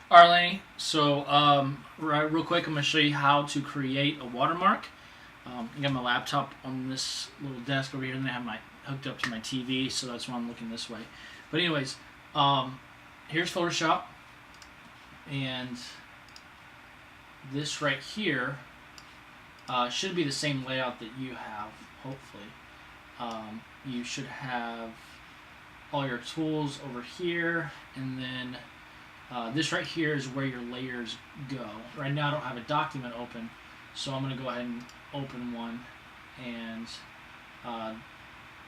All right, Lenny. So, right, real quick, I'm going to show you how to create a watermark. I got my laptop on this little desk over here, and then I have my hooked up to my TV, so that's why I'm looking this way. But anyways, here's Photoshop, and this right here should be the same layout that you have. Hopefully, you should have all your tools over here, and then this right here is where your layers go. Right now I don't have a document open, so I'm going to go ahead and open one. And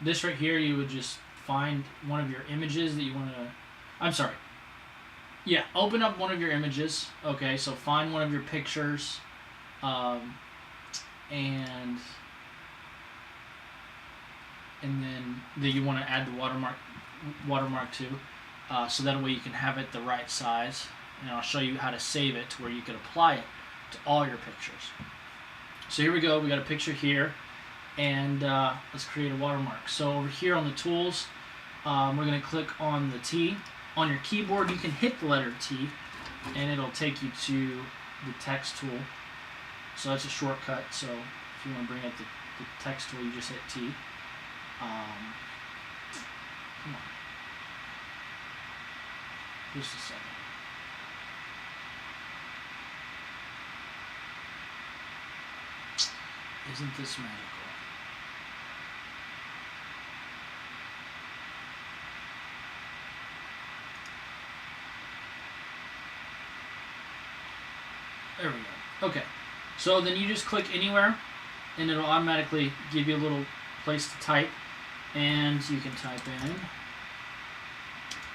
this right here, you would just find one of your images that you want to... I'm sorry. Yeah, open up one of your images. Okay, so find one of your pictures. And then that you want to add the watermark to. So that way you can have it the right size, and I'll show you how to save it to where you can apply it to all your pictures. So here we go, we got a picture here, and let's create a watermark. So over here on the tools, we're going to click on the T. On your keyboard you can hit the letter T, and it'll take you to the text tool. So that's a shortcut, so if you want to bring up the text tool, you just hit T. Come on. Just a second. Isn't this magical? There we go. Okay. So then you just click anywhere, and it'll automatically give you a little place to type, and you can type in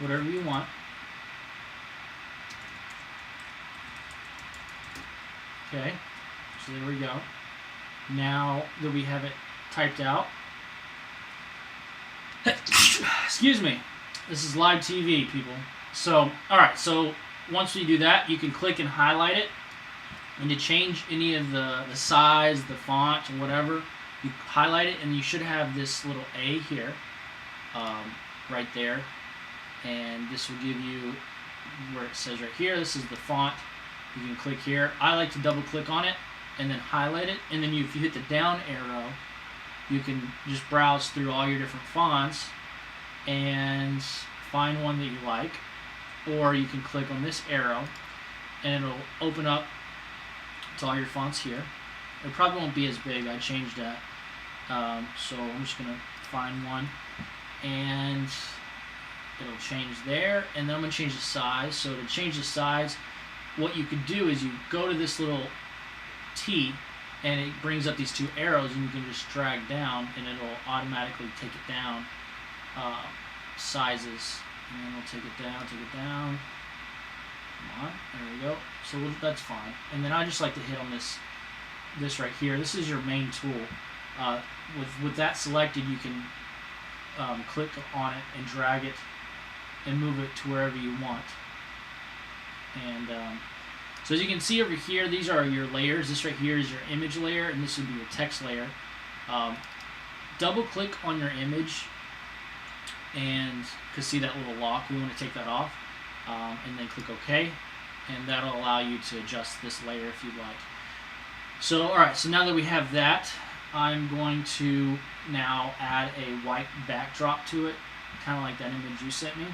whatever you want. Okay, so there we go. Now that we have it typed out, excuse me, this is live TV, people. So, alright, so once we do that, you can click and highlight it, and to change any of the size, the font, or whatever, you highlight it, and you should have this little A here, right there, and this will give you where it says right here, this is the font. You can click here. I like to double click on it and then highlight it, and then if you hit the down arrow, you can just browse through all your different fonts and find one that you like, or you can click on this arrow and it'll open up to all your fonts here. It probably won't be as big. I changed that, so I'm just gonna find one, and it'll change there, and then I'm gonna change the size. So to change the size, what you could do is you go to this little T, and it brings up these two arrows, and you can just drag down, and it'll automatically take it down sizes, and then we'll take it down. Come on, there we go. So that's fine. And then I just like to hit on this right here. This is your main tool. With that selected, you can click on it and drag it and move it to wherever you want. And so as you can see over here, these are your layers. This right here is your image layer, and this would be your text layer. Double click on your image, and because see that little lock, we want to take that off, and then click OK, and that'll allow you to adjust this layer if you'd like. So alright, so now that we have that, I'm going to now add a white backdrop to it, kind of like that image you sent me.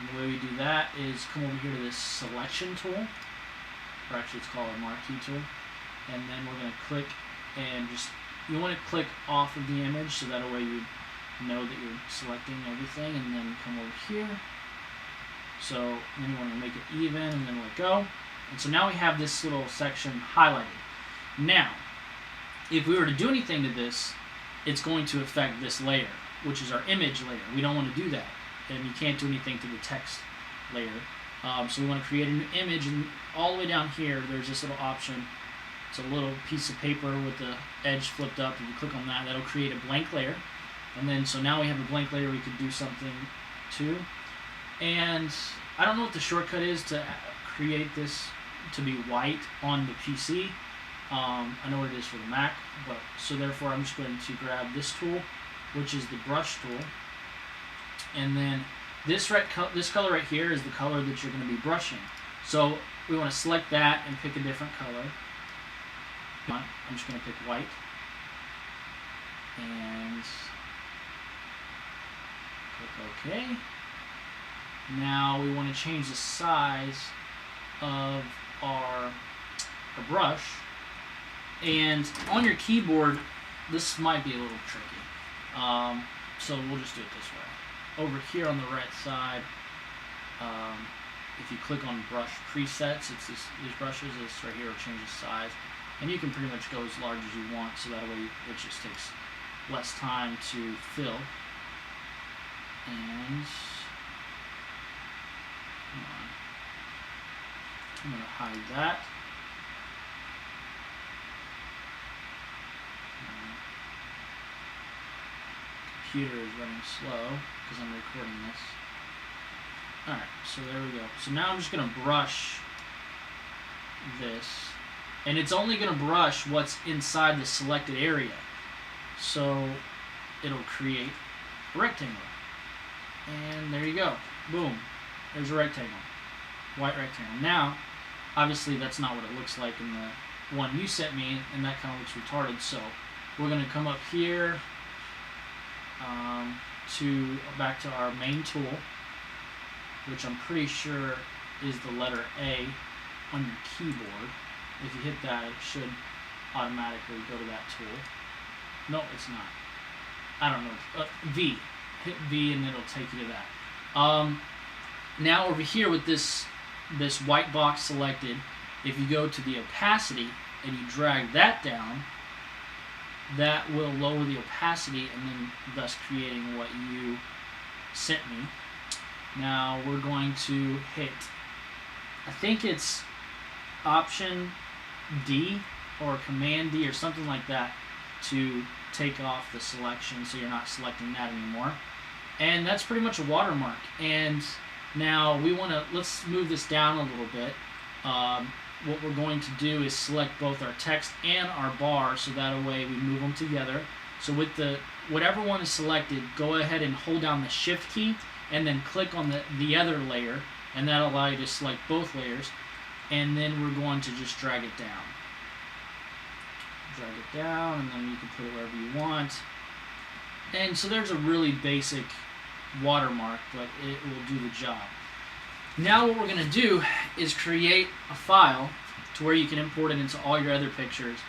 And the way we do that is come over here to this selection tool, or actually it's called a marquee tool, and then we're going to click and you want to click off of the image so that way you know that you're selecting everything, and then come over here. So then you want to make it even, and then let go. And so now we have this little section highlighted. Now, if we were to do anything to this, it's going to affect this layer, which is our image layer. We don't want to do that, and you can't do anything to the text layer. So we want to create a new image, and all the way down here, there's this little option. It's a little piece of paper with the edge flipped up. If you click on that, that'll create a blank layer. And then, so now we have a blank layer we could do something to. And I don't know what the shortcut is to create this to be white on the PC. I know what it is for the Mac, but so therefore I'm just going to grab this tool, which is the brush tool, and then this color right here is the color that you're going to be brushing. So we want to select that and pick a different color. I'm just going to pick white. And click OK. Now we want to change the size of our brush. And on your keyboard, this might be a little tricky. So we'll just do it this way. Over here on the right side, if you click on brush presets, it's these brushes, this right here will change the size. And you can pretty much go as large as you want, so that way it just takes less time to fill. And come on. I'm going to hide that. Computer is running slow because I'm recording this. Alright, so there we go. So now I'm just going to brush this. And it's only going to brush what's inside the selected area. So it'll create a rectangle. And there you go. Boom. There's a rectangle. White rectangle. Now, obviously that's not what it looks like in the one you sent me, and that kind of looks retarded. So we're going to come up here to back to our main tool, which I'm pretty sure is the letter A on your keyboard. If you hit that, it should automatically go to that tool. No, it's not. I don't know. V. Hit V and it'll take you to that. Now over here with this white box selected, if you go to the opacity and you drag that down, that will lower the opacity and then thus creating what you sent me. Now we're going to hit, I think it's Option D or Command D or something like that to take off the selection so you're not selecting that anymore. And that's pretty much a watermark. And now we want to, let's move this down a little bit. What we're going to do is select both our text and our bar, so that way we move them together. So with the whatever one is selected, go ahead and hold down the Shift key and then click on the other layer, and that'll allow you to select both layers. And then we're going to just drag it down. Drag it down, and then you can put it wherever you want. And so there's a really basic watermark, but it will do the job. Now what we're going to do is create a file to where you can import it into all your other pictures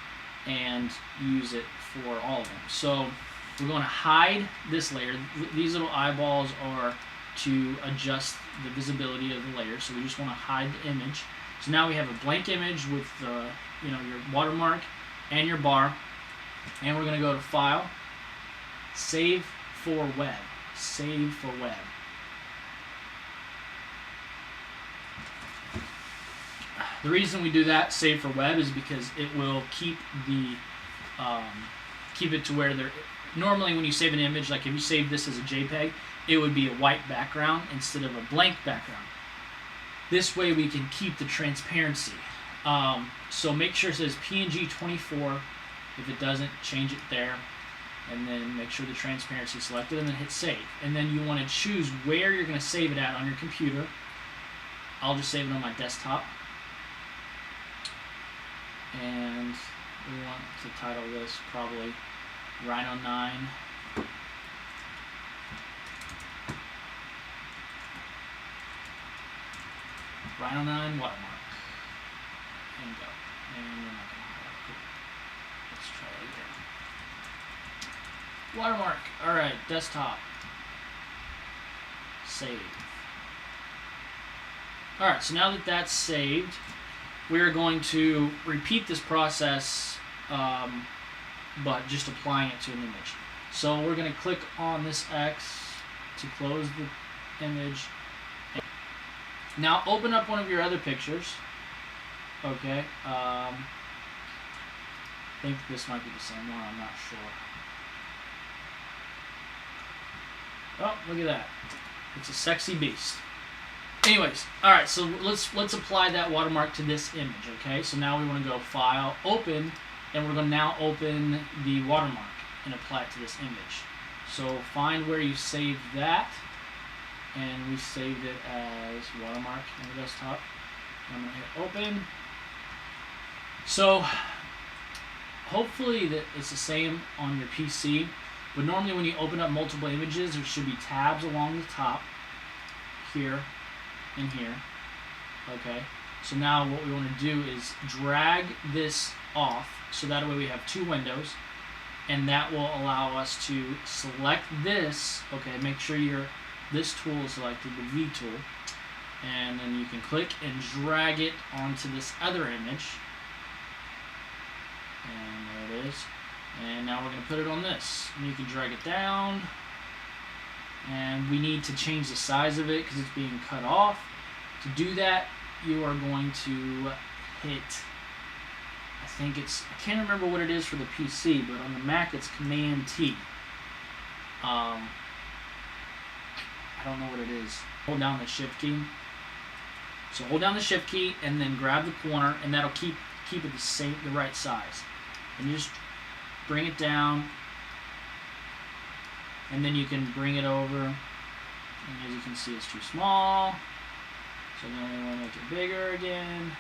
and use it for all of them. So we're going to hide this layer. These little eyeballs are to adjust the visibility of the layer, so we just want to hide the image. So now we have a blank image with your watermark and your bar, and we're going to go to File, Save for Web. Save for Web. The reason we do that, Save for Web, is because it will keep it to where there. Normally, when you save an image, like if you save this as a JPEG, it would be a white background instead of a blank background. This way, we can keep the transparency. So make sure it says PNG 24. If it doesn't, change it there, and then make sure the transparency is selected, and then hit Save. And then you want to choose where you're going to save it at on your computer. I'll just save it on my desktop. And we want to title this probably Rhino 9. Rhino 9 watermark. And go. And we're not going to highlight. Cool. Let's try it again. Watermark. Alright, desktop. Save. Alright, so now that that's saved, we're going to repeat this process, but just applying it to an image. So we're going to click on this X to close the image. Now open up one of your other pictures. Okay. I think this might be the same one. I'm not sure. Oh, look at that. It's a sexy beast. Anyways, all right, so let's apply that watermark to this image, okay? So now we want to go File, Open, and we're going to now open the watermark and apply it to this image. So find where you saved that, and we saved it as watermark on the desktop. I'm going to hit open. So hopefully that it's the same on your PC, but normally when you open up multiple images, there should be tabs along the top, here and here. Okay, so now what we want to do is drag this off, so that way we have two windows, and that will allow us to select this. Okay, make sure this tool is selected, the V tool, and then you can click and drag it onto this other image. And there it is. And now we're going to put it on this. And you can drag it down. And we need to change the size of it because it's being cut off. To do that, you are going to hit, I can't remember what it is for the PC, but on the Mac it's Command T. I don't know what it is. Hold down the Shift key. So hold down the Shift key and then grab the corner, and that'll keep it the right size. And you just bring it down, and then you can bring it over. And as you can see, it's too small. So then we want to make it bigger again.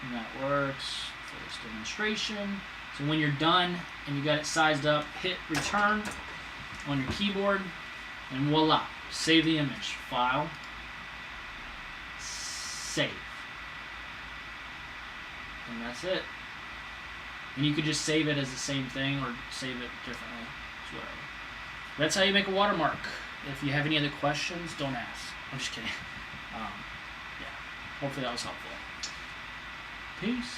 And that works for this demonstration. So when you're done and you got it sized up, hit return on your keyboard, and voila, save the image. File, save. And that's it. And you could just save it as the same thing or save it differently. It's whatever. That's how you make a watermark. If you have any other questions, don't ask. I'm just kidding. Yeah. Hopefully that was helpful. Peace.